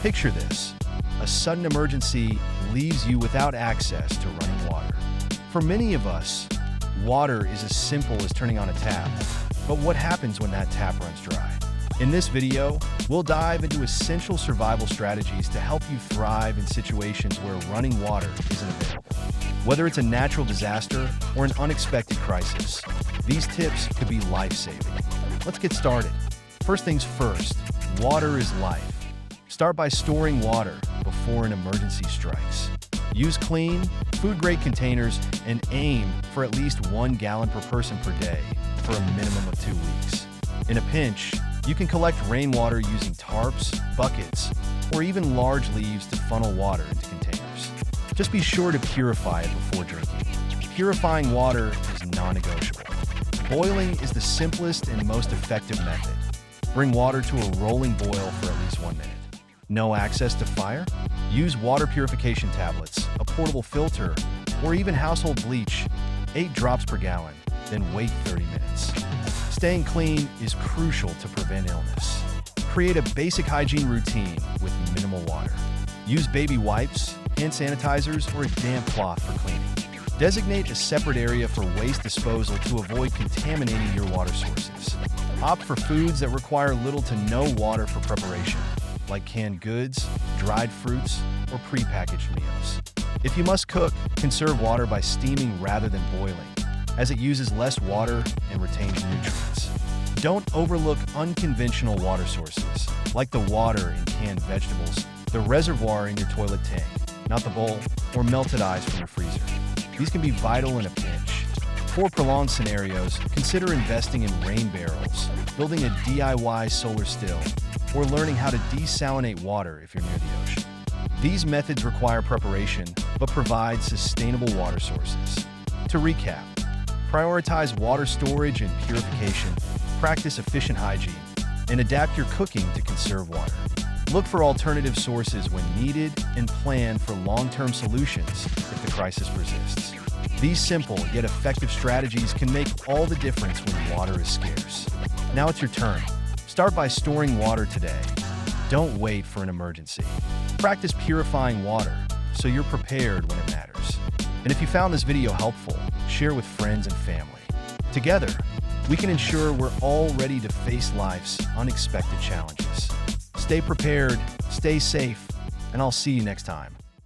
Picture this. A sudden emergency leaves you without access to running water. For many of us, water is as simple as turning on a tap. But what happens when that tap runs dry? In this video, we'll dive into essential survival strategies to help you thrive in situations where running water isn't available. Whether it's a natural disaster or an unexpected crisis, these tips could be life-saving. Let's get started. First things first, water is life. Start by storing water before an emergency strikes. Use clean, food-grade containers and aim for at least 1 gallon per person per day for a minimum of 2 weeks. In a pinch, you can collect rainwater using tarps, buckets, or even large leaves to funnel water into containers. Just be sure to purify it before drinking. Purifying water is non-negotiable. Boiling is the simplest and most effective method. Bring water to a rolling boil for at least 1 minute. No access to fire? Use water purification tablets, a portable filter, or even household bleach, 8 drops per gallon, then wait 30 minutes. Staying clean is crucial to prevent illness. Create a basic hygiene routine with minimal water. Use baby wipes, hand sanitizers, or a damp cloth for cleaning. Designate a separate area for waste disposal to avoid contaminating your water sources. Opt for foods that require little to no water for preparation, like canned goods, dried fruits, or prepackaged meals. If you must cook, conserve water by steaming rather than boiling, as it uses less water and retains nutrients. Don't overlook unconventional water sources, like the water in canned vegetables, the reservoir in your toilet tank, not the bowl, or melted ice from your freezer. These can be vital in a pinch. For prolonged scenarios, consider investing in rain barrels, building a DIY solar still, or learning how to desalinate water if you're near the ocean. These methods require preparation, but provide sustainable water sources. To recap, prioritize water storage and purification, practice efficient hygiene, and adapt your cooking to conserve water. Look for alternative sources when needed and plan for long-term solutions if the crisis persists. These simple yet effective strategies can make all the difference when water is scarce. Now it's your turn. Start by storing water today. Don't wait for an emergency. Practice purifying water so you're prepared when it matters. And if you found this video helpful, share with friends and family. Together, we can ensure we're all ready to face life's unexpected challenges. Stay prepared, stay safe, and I'll see you next time.